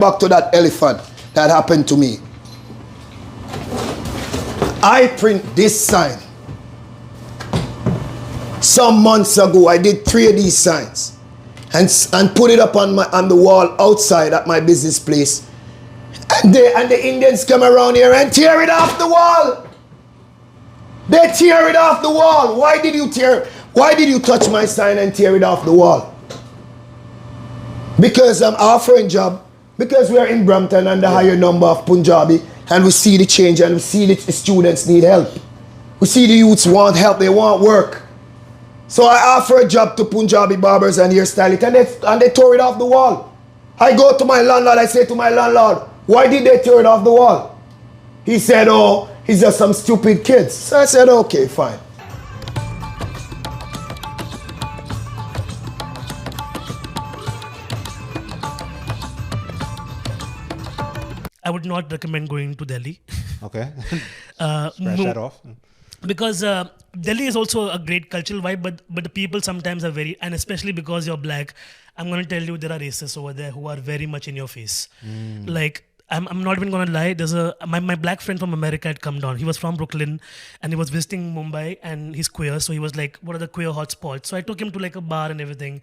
Back to that elephant that happened to me. I print this sign. Some months ago, I did 3 of these signs and put it up on the wall outside at my business place. And the Indians come around here and tear it off the wall. They tear it off the wall. Why did you touch my sign and tear it off the wall? Because I'm offering job. Because we are in Brampton and the higher number of Punjabi, and we see the change and we see that the students need help. We see the youths want help, they want work. So I offer a job to Punjabi barbers and hairstylists, and they tore it off the wall. I go to my landlord, I say to my landlord, why did they tear it off the wall? He said, oh, it's just some stupid kids. So I said, okay, fine. I would not recommend going to Delhi. Okay. Scratch that off. Because Delhi is also a great cultural vibe, but the people sometimes are very, and especially because you're black, I'm going to tell you there are racists over there who are very much in your face. Like, I'm not even going to lie. There's my black friend from America had come down. He was from Brooklyn and he was visiting Mumbai and he's queer. So he was like, what are the queer hotspots? So I took him to like a bar and everything.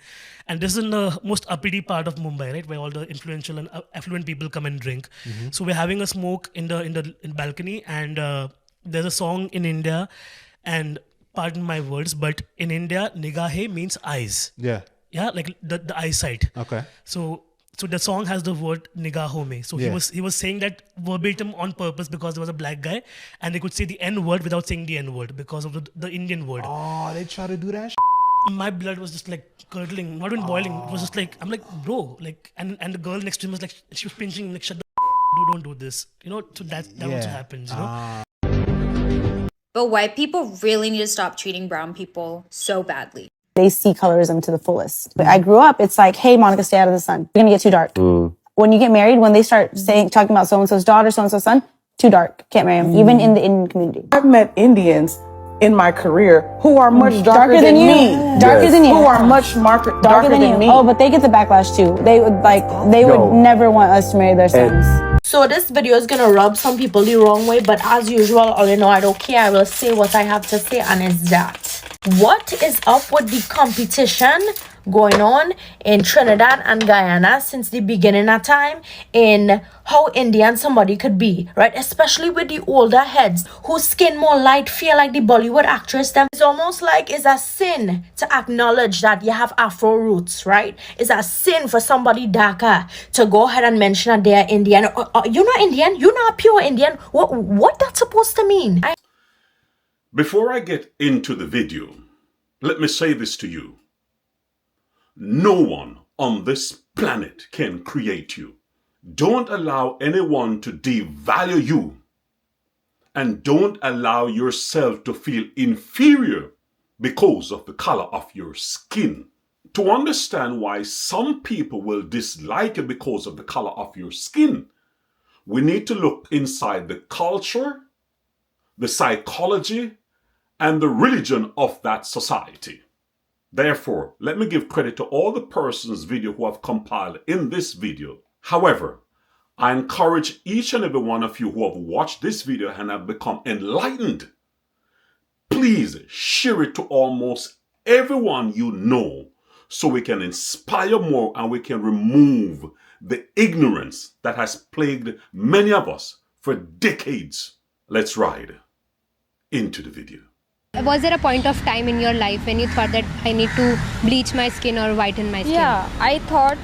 And this is in the most uppity part of Mumbai, right? Where all the influential and affluent people come and drink. So we're having a smoke in the balcony, and there's a song in India, and pardon my words, but in India, nigahe means eyes. Yeah. Yeah, like the eyesight. Okay. So the song has the word nigaho mein. So he was saying that verbatim on purpose because there was a black guy and they could say the N word without saying the N word because of the Indian word. Oh, they try to do that. My blood was just like curdling, not even boiling. It was just like, I'm like, bro, like, and the girl next to him was like, she was pinching him like, shut the don't do this. You know, so that also happens, you know. But white people really need to stop treating brown people so badly. They see colorism to the fullest. But I grew up, it's like, hey, Monica, stay out of the sun. You're gonna get too dark. When you get married, when they start talking about so-and-so's daughter, so-and-so's son, too dark. Can't marry them, even in the Indian community. I've met Indians in my career who are much darker than you. me. Darker than you. Who are much darker than you. me. Oh, but they get the backlash too. They would never want us to marry their sons. So this video is gonna rub some people the wrong way, but as usual, all you know, I don't care. I will say what I have to say, and it's that. What is up with the competition going on in Trinidad and Guyana since the beginning of time in how Indian somebody could be, right? Especially with the older heads whose skin more light, feel like the Bollywood actress. Them, it's almost like it's a sin to acknowledge that you have Afro roots, right? It's a sin for somebody darker to go ahead and mention that they're Indian. You're not Indian. You're not pure Indian. What that's supposed to mean? Before I get into the video, let me say this to you. No one on this planet can create you. Don't allow anyone to devalue you. And don't allow yourself to feel inferior because of the color of your skin. To understand why some people will dislike you because of the color of your skin, we need to look inside the culture, the psychology, and the religion of that society. Therefore, let me give credit to all the persons video who have compiled in this video. However, I encourage each and every one of you who have watched this video and have become enlightened, please share it to almost everyone you know so we can inspire more and we can remove the ignorance that has plagued many of us for decades. Let's ride into the video. Was there a point of time in your life when you thought that I need to bleach my skin or whiten my skin? Yeah, I thought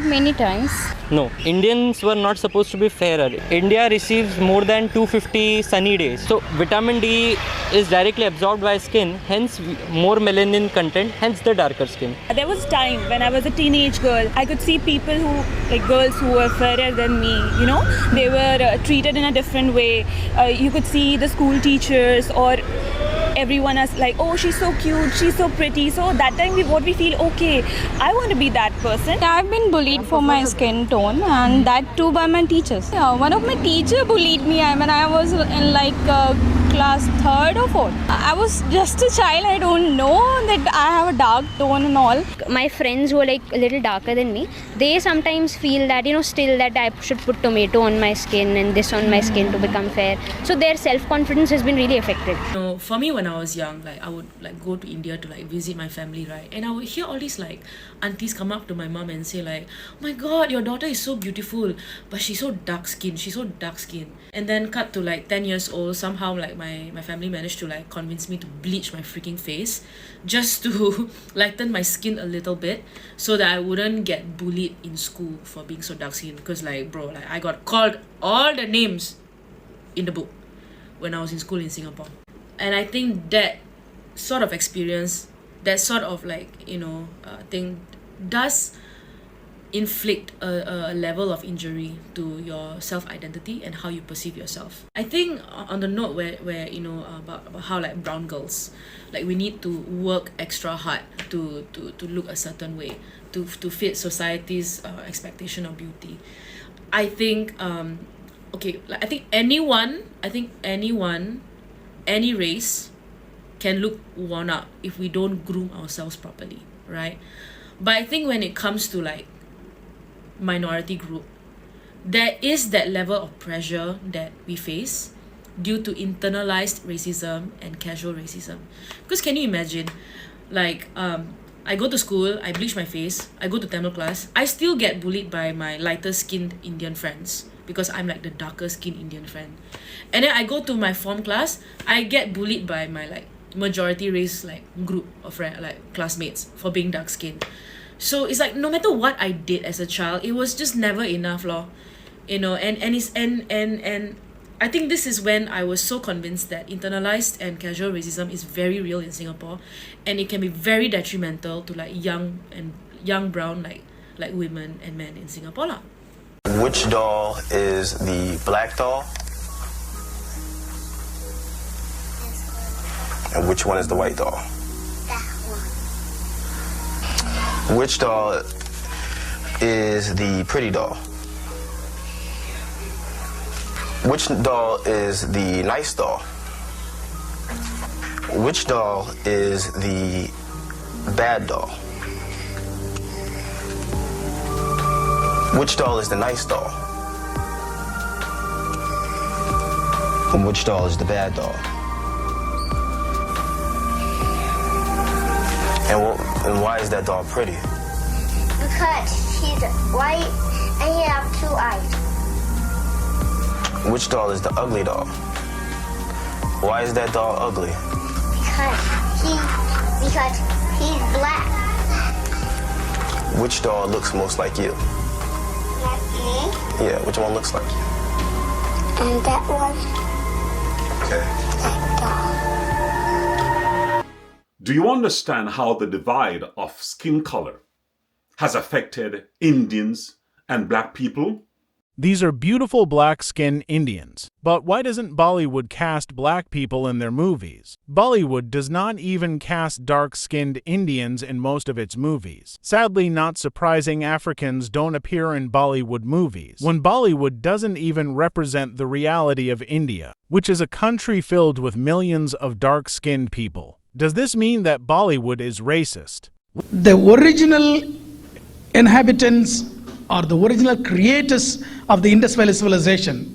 many times. No, Indians were not supposed to be fairer. India receives more than 250 sunny days. So vitamin D is directly absorbed by skin, hence more melanin content, hence the darker skin. There was time when I was a teenage girl, I could see people girls who were fairer than me, you know, they were treated in a different way. You could see the school teachers or everyone is like, oh, she's so cute, she's so pretty. So that time we feel, okay, I want to be that person. I've been bullied for my skin tone, and that too by my teachers. One of my teachers bullied me when I was in class 3rd or 4th. I was just a child. I don't know that I have a dark tone and all. My friends who are like a little darker than me, they sometimes feel that, still that I should put tomato on my skin and this on my skin to become fair. So their self-confidence has been really affected. For me, when I was young, I would go to India to visit my family, right? And I would hear all these aunties come up to my mom and say oh my God, your daughter is so beautiful, but she's so dark skinned. And then cut to 10 years old, somehow my family managed to convince me to bleach my freaking face just to lighten my skin a little bit so that I wouldn't get bullied in school for being so dark skinned. Because I got called all the names in the book when I was in school in Singapore. And I think that sort of experience, that sort of thing does inflict a level of injury to your self-identity and how you perceive yourself. I think on the note where about how brown girls, we need to work extra hard to look a certain way, to fit society's expectation of beauty. I think I think anyone, any race can look worn out if we don't groom ourselves properly, right? But I think when it comes to minority group, there is that level of pressure that we face due to internalized racism and casual racism. Because can you imagine, I go to school, I bleach my face, I go to Tamil class, I still get bullied by my lighter skinned Indian friends because I'm the darker skinned Indian friend. And then I go to my form class, I get bullied by my majority race group of classmates for being dark skinned. So it's no matter what I did as a child, it was just never enough and I think this is when I was so convinced that internalized and casual racism is very real in Singapore, and it can be very detrimental to young brown women and men in Singapore. Which doll is the black doll? And which one is the white doll? Which doll is the pretty doll? Which doll is the nice doll? Which doll is the bad doll? Which doll is the nice doll? And which doll is the bad doll? And why is that doll pretty? Because she's white and he has 2 eyes. Which doll is the ugly doll? Why is that doll ugly? Because he's black. Which doll looks most like you? Like me? Yeah, which one looks like you? And that one. Okay. That doll. Do you understand how the divide of skin color has affected Indians and black people? These are beautiful black-skinned Indians. But why doesn't Bollywood cast black people in their movies? Bollywood does not even cast dark-skinned Indians in most of its movies. Sadly, not surprising, Africans don't appear in Bollywood movies, when Bollywood doesn't even represent the reality of India, which is a country filled with millions of dark-skinned people. Does this mean that Bollywood is racist? The original inhabitants or the original creators of the Indus Valley civilization,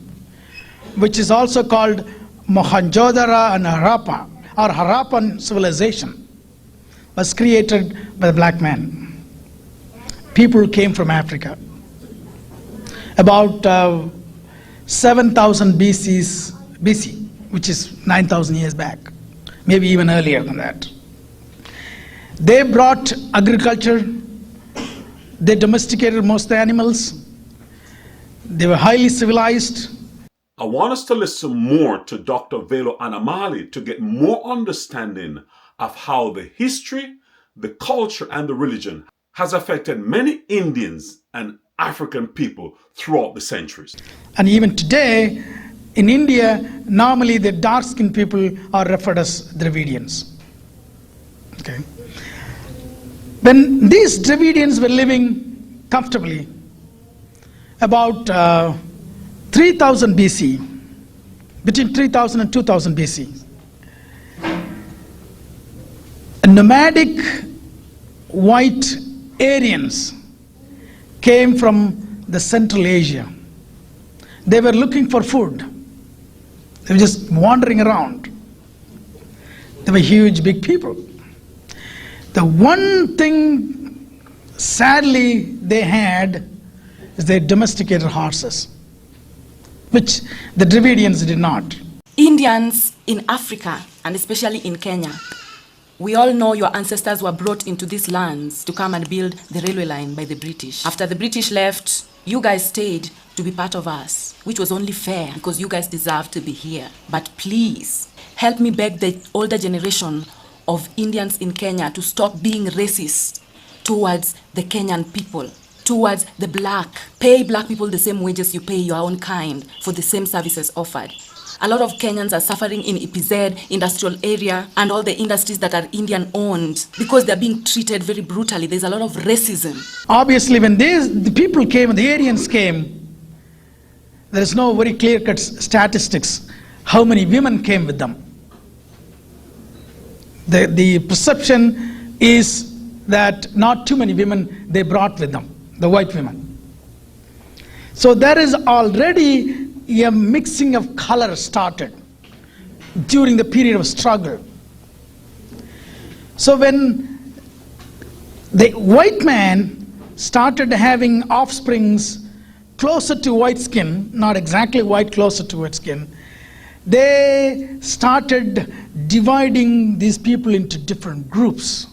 which is also called Mohenjo-daro and Harappa, or Harappan civilization, was created by the black man. People came from Africa. About 7,000 BC, which is 9,000 years back, maybe even earlier than that. They brought agriculture. They domesticated most of the animals. They were highly civilized. I want us to listen more to Dr. Velo Anamali to get more understanding of how the history, the culture, and the religion has affected many Indians and African people throughout the centuries. And even today, in India, normally the dark-skinned people are referred as Dravidians. Okay. When these Dravidians were living comfortably, about 3000 BC, between 3000 and 2000 BC, nomadic white Aryans came from the Central Asia. They were looking for food. They were just wandering around. They were huge, big people. The one thing, sadly, they had is they domesticated horses, which the Dravidians did not. Indians in Africa, and especially in Kenya, we all know your ancestors were brought into these lands to come and build the railway line by the British. After the British left, you guys stayed to be part of us, which was only fair because you guys deserve to be here. But please, help me beg the older generation of Indians in Kenya to stop being racist towards the Kenyan people, towards the black. Pay black people the same wages you pay your own kind for the same services offered. A lot of Kenyans are suffering in EPZ, industrial area, and all the industries that are Indian-owned because they're being treated very brutally. There's a lot of racism. Obviously, when the people came, the Aryans came, there is no very clear-cut statistics how many women came with them. The perception is that not too many women they brought with them, the white women. So there is already a mixing of color started during the period of struggle. So when the white man started having offsprings closer to white skin, not exactly white, closer to white skin, they started dividing these people into different groups.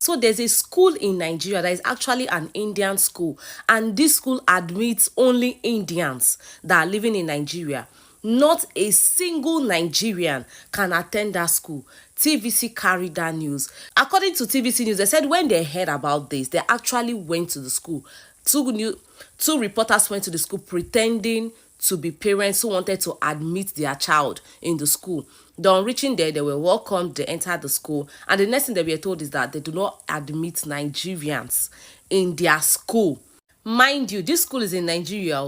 So there's a school in Nigeria that is actually an Indian school, and this school admits only Indians that are living in Nigeria. Not a single Nigerian can attend that school. TVC carried that news. According to TVC News, they said when they heard about this, they actually went to the school. Two reporters went to the school pretending to be parents who wanted to admit their child in the school. On reaching there, they were welcomed, they entered the school, and the next thing they were told is that they do not admit Nigerians in their school. Mind you, this school is in Nigeria,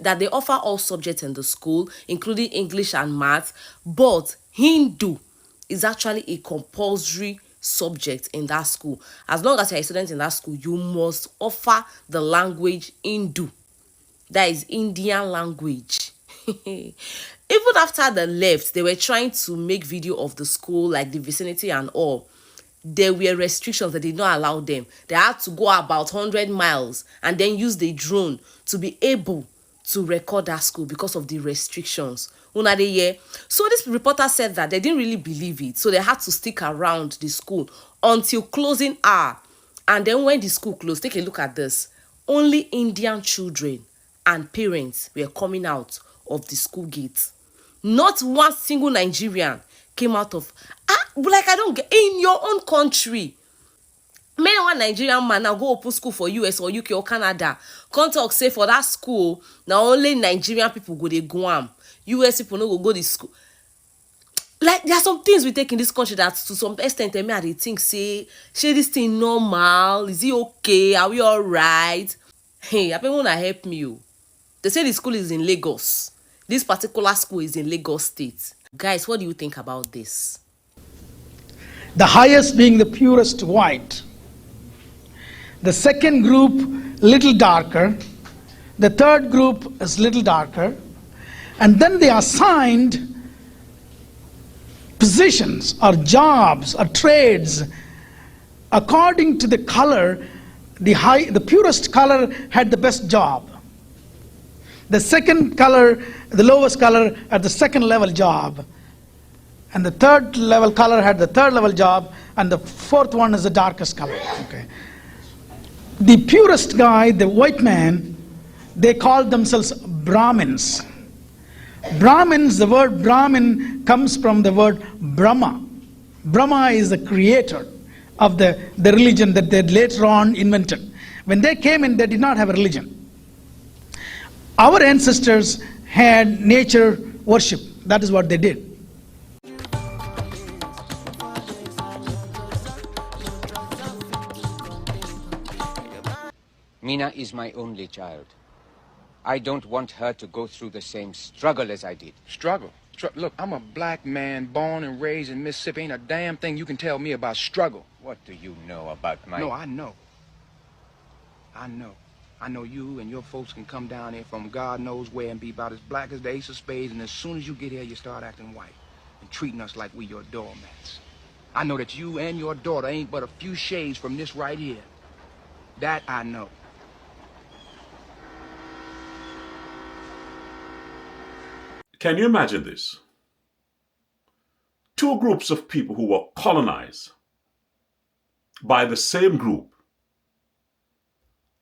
that they offer all subjects in the school, including English and math, but Hindu is actually a compulsory subject in that school. As long as you're a student in that school, you must offer the language Hindu. That is Indian language. Even after they left, they were trying to make video of the school, like the vicinity and all. There were restrictions that did not allow them. They had to go about 100 miles and then use the drone to be able to record that school because of the restrictions. So this reporter said that they didn't really believe it, so they had to stick around the school until closing hour. And then when the school closed, take a look at this. Only Indian children and parents were coming out of the school gate. Not one single Nigerian came out of... I don't get... In your own country, may one Nigerian man now go open school for US or UK or Canada. Come talk say for that school, now only Nigerian people go to Guam. US people no go to school. Like, there are some things we take in this country that to some extent they think, say this thing normal? Is it okay? Are we all right? Hey, I want to help me. They say the school is in Lagos. This particular school is in Lagos State. Guys, what do you think about this? The highest being the purest white. The second group, little darker. The third group is little darker. And then they assigned positions or jobs or trades according to the color. The purest color had the best job. The second color, the lowest color, had the second level job. And the third level color had the third level job, and the fourth one is the darkest color. Okay. The purest guy, the white man, they called themselves Brahmins. Brahmins, the word Brahmin comes from the word Brahma. Brahma is the creator of the religion that they later on invented. When they came in, they did not have a religion. Our ancestors had nature worship. That is what they did. Mina is my only child. I don't want her to go through the same struggle as I did. Struggle? Look, I'm a black man born and raised in Mississippi. Ain't a damn thing you can tell me about struggle. What do you know about my... No, I know. I know you and your folks can come down here from God knows where and be about as black as the ace of spades, and as soon as you get here, you start acting white and treating us like we your doormats. I know that you and your daughter ain't but a few shades from this right here. That I know. Can you imagine this? Two groups of people who were colonized by the same group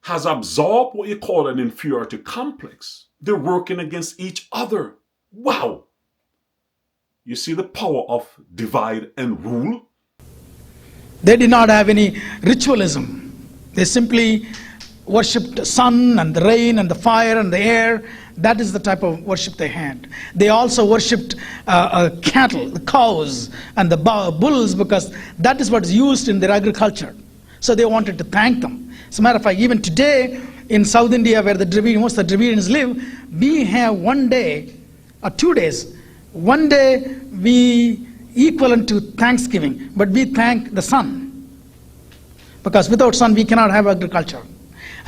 has absorbed what you call an inferiority complex. They're working against each other. Wow! You see the power of divide and rule? They did not have any ritualism. They simply worshipped the sun and the rain and the fire and the air. That is the type of worship they had. They also worshipped cattle, the cows and the bulls, because that is what is used in their agriculture. So they wanted to thank them. As a matter of fact, even today in South India, where most of the Dravidians live, we have 1 day or 2 days. 1 day we equivalent to Thanksgiving, but we thank the sun, because without sun we cannot have agriculture.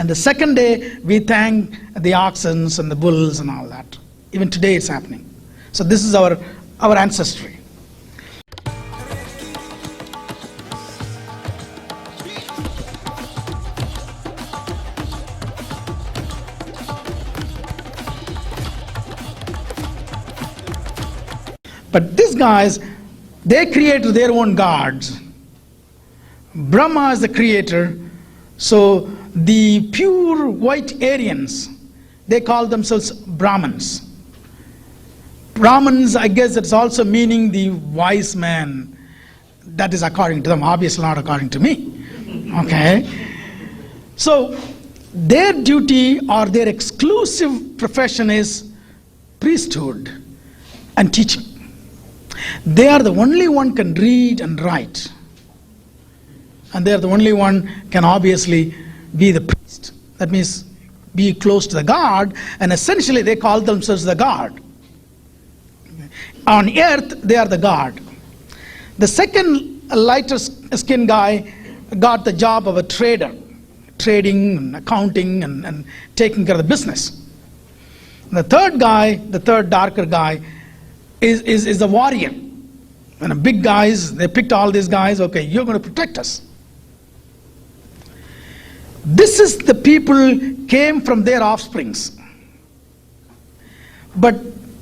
And the second day we thank the oxen and the bulls and all that. Even today it's happening. So this is our ancestry. But these guys, they created their own gods. Brahma is the creator. So the pure white Aryans, they call themselves Brahmins. Brahmins, I guess it's also meaning the wise man. That is according to them, obviously not according to me. Okay? So their duty or their exclusive profession is priesthood and teaching. They are the only one can read and write. And they are the only one can obviously be the priest. That means be close to the God, and essentially they call themselves the God. On earth, they are the God. The second lighter skin guy got the job of a trader, trading and accounting and taking care of the business. And the third guy, the third darker guy, is a warrior. And the big guys, they picked all these guys, okay, you're going to protect us. This is the people came from their offsprings. But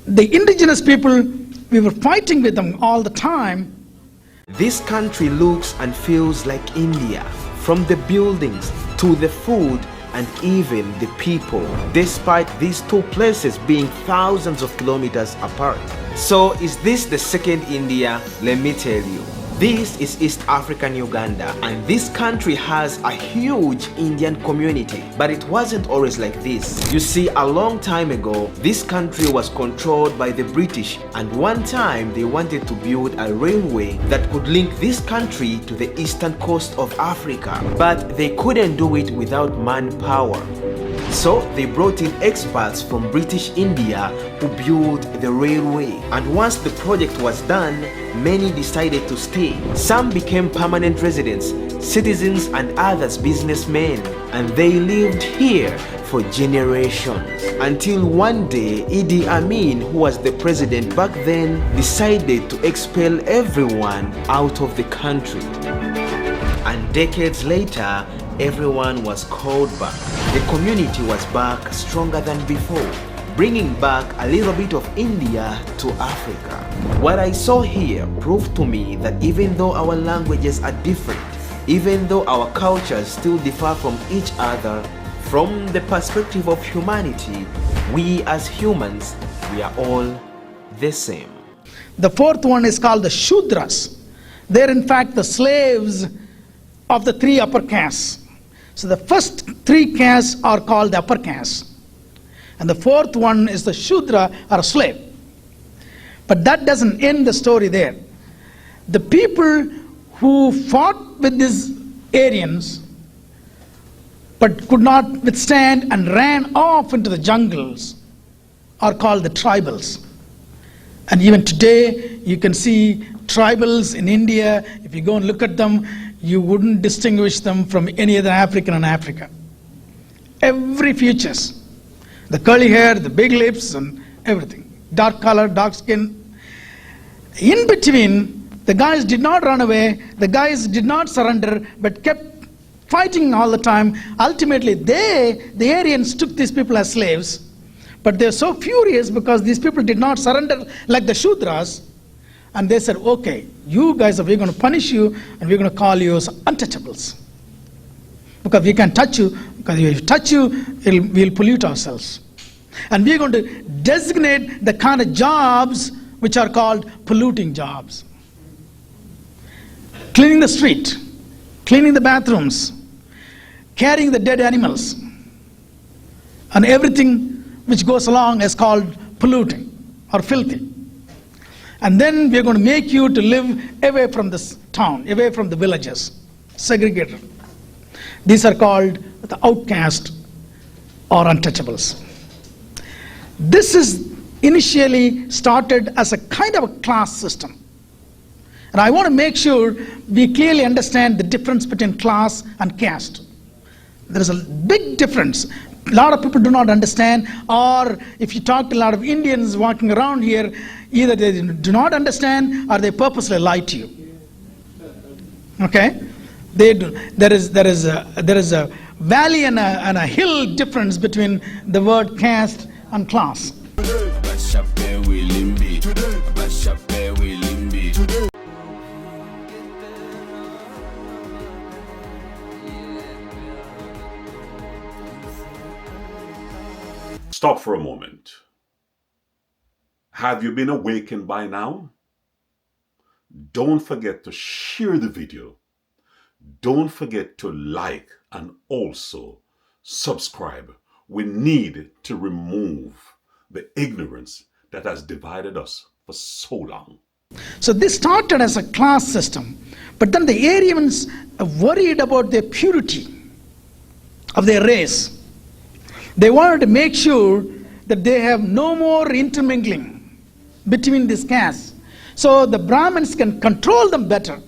the indigenous people, we were fighting with them all the time. This country looks and feels like India, from the buildings to the food and even the people, despite these two places being thousands of kilometers apart. So is this the second India? Let me tell you. This is East African Uganda, and this country has a huge Indian community, but it wasn't always like this. You see, a long time ago, this country was controlled by the British, and one time they wanted to build a railway that could link this country to the eastern coast of Africa, but they couldn't do it without manpower. So they brought in experts from British India who built the railway. And once the project was done, many decided to stay. Some became permanent residents, citizens, and others businessmen. And they lived here for generations. Until one day, Idi Amin, who was the president back then, decided to expel everyone out of the country. And decades later, everyone was called back. The community was back stronger than before, bringing back a little bit of India to Africa. What I saw here proved to me that even though our languages are different, even though our cultures still differ from each other, from the perspective of humanity, we as humans, we are all the same. The fourth one is called the Shudras. They're in fact the slaves of the three upper castes. So the first three castes are called the upper caste. And the fourth one is the Shudra, or a slave. But that doesn't end the story there. The people who fought with these Aryans but could not withstand and ran off into the jungles are called the tribals. And even today you can see tribals in India. If you go and look at them, you wouldn't distinguish them from any other African in Africa. Every features, the curly hair, the big lips, and everything. Dark color, dark skin. In between, the guys did not run away, the guys did not surrender, but kept fighting all the time. Ultimately, the Aryans took these people as slaves, but they're so furious because these people did not surrender like the Shudras, and they said, okay, you guys, we're going to punish you, and we're going to call you as untouchables. Because we can't touch you, because if we touch you, we'll pollute ourselves. And we're going to designate the kind of jobs which are called polluting jobs. Cleaning the street, cleaning the bathrooms, carrying the dead animals, and everything which goes along is called polluting or filthy. And then we're going to make you to live away from this town, away from the villages, segregated. These are called the outcast or untouchables. This is initially started as a kind of a class system. And I want to make sure we clearly understand the difference between class and caste. There is a big difference. A lot of people do not understand, or if you talk to a lot of Indians walking around here, either they do not understand or they purposely lie to you. Okay? They do. There is a valley and a hill difference between the word caste and class. Stop for a moment. Have you been awakened by now? Don't forget to share the video. Don't forget to like and also subscribe. We need to remove the ignorance that has divided us for so long. So this started as a class system, but then the Aryans are worried about their purity of their race. They wanted to make sure that they have no more intermingling between these castes, so the Brahmins can control them better.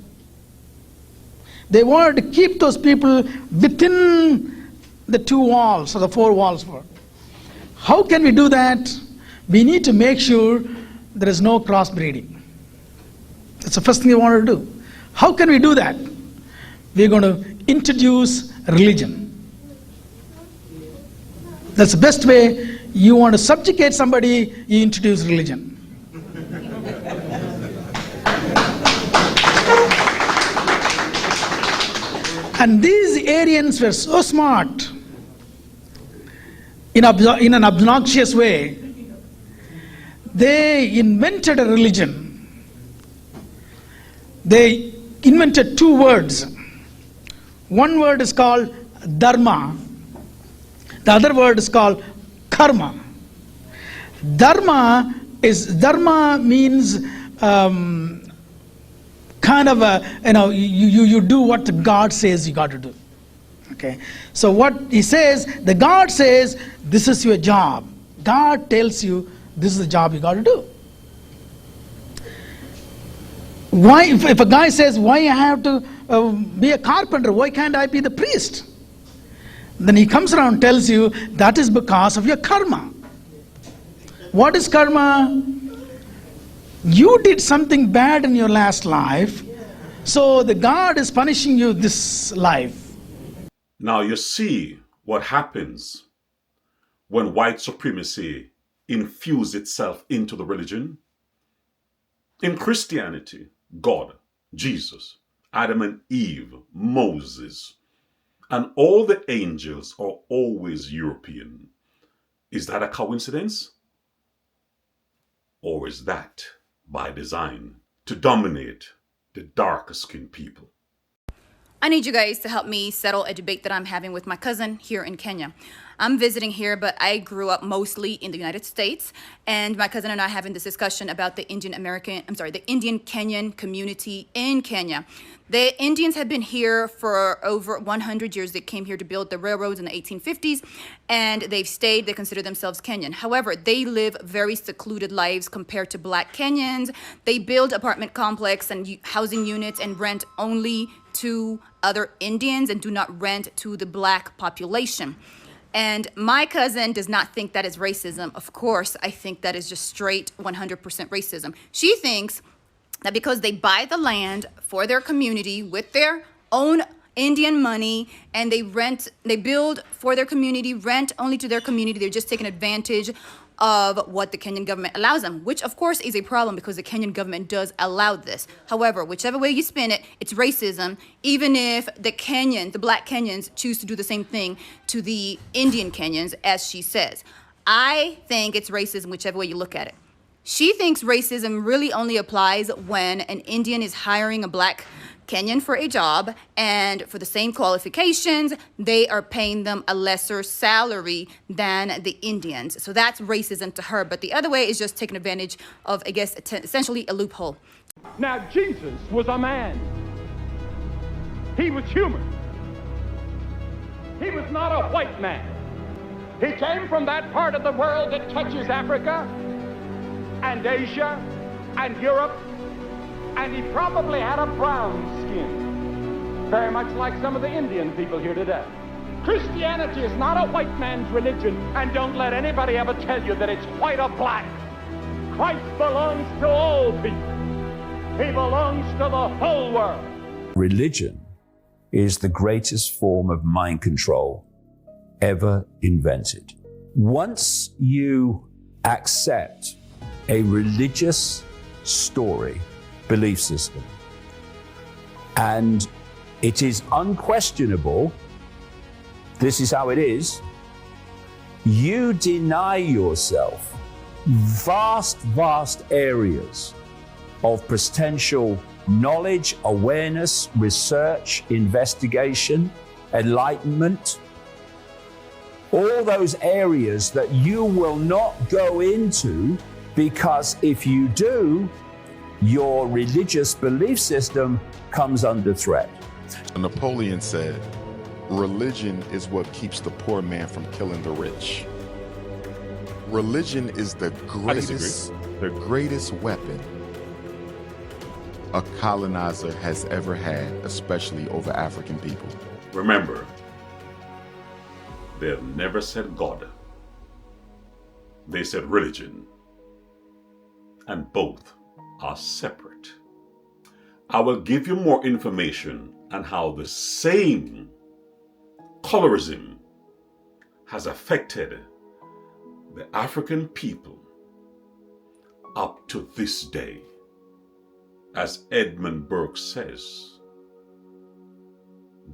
They wanted to keep those people within the 2 walls or the 4 walls. How can we do that? We need to make sure there is no crossbreeding. That's the first thing we want to do. How can we do that? We're going to introduce religion. That's the best way. You want to subjugate somebody, you introduce religion. And these Aryans were so smart in an obnoxious way. They invented a religion. They invented 2 words. One word is called dharma. The other word is called karma. Dharma means kind of a, you do what God says you got to do. Okay. So what he says, the God says, this is your job. God tells you this is the job you got to do. Why, if a guy says, why I have to be a carpenter, why can't I be the priest? Then he comes around and tells you that is because of your karma. What is karma? You did something bad in your last life, so the God is punishing you this life. Now you see what happens when white supremacy infused itself into the religion. In Christianity, God, Jesus, Adam and Eve, Moses, and all the angels are always European. Is that a coincidence? Or is that by design to dominate the darker skinned people? I need you guys to help me settle a debate that I'm having with my cousin here in Kenya. I'm visiting here, but I grew up mostly in the United States. And my cousin and I having this discussion about the Indian Kenyan community in Kenya. The Indians have been here for over 100 years. They came here to build the railroads in the 1850s, and they've stayed. They consider themselves Kenyan. However, they live very secluded lives compared to Black Kenyans. They build apartment complex and housing units and rent only to other Indians and do not rent to the Black population. And my cousin does not think that is racism. Of course, I think that is just straight 100% racism. She thinks that because they buy the land for their community with their own Indian money and they build for their community, rent only to their community, they're just taking advantage of what the Kenyan government allows them, which of course is a problem because the Kenyan government does allow this. However, whichever way you spin it, it's racism, even if the Black Kenyans choose to do the same thing to the Indian Kenyans, as she says. I think it's racism whichever way you look at it. She thinks racism really only applies when an Indian is hiring a Black Kenyan for a job, and for the same qualifications, they are paying them a lesser salary than the Indians. So that's racism to her. But the other way is just taking advantage of, I guess, essentially a loophole. Now, Jesus was a man. He was human. He was not a white man. He came from that part of the world that touches Africa and Asia and Europe, and he probably had a brown skin, very much like some of the Indian people here today. Christianity is not a white man's religion, and don't let anybody ever tell you that it's white or black. Christ belongs to all people. He belongs to the whole world. Religion is the greatest form of mind control ever invented. Once you accept a religious story, belief system, and it is unquestionable, this is how it is, you deny yourself vast areas of potential knowledge, awareness, research, investigation, enlightenment, all those areas that you will not go into, because if you do, your religious belief system comes under threat. Napoleon said, religion is what keeps the poor man from killing the rich. Religion is the greatest weapon a colonizer has ever had, especially over African people. Remember, they've never said God. They said religion. And both are separate. I will give you more information on how the same colorism has affected the African people up to this day. As Edmund Burke says,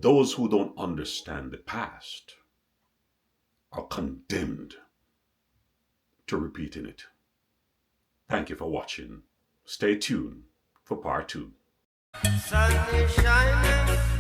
those who don't understand the past are condemned to repeating it. Thank you for watching. Stay tuned for part 2. Sun is shining.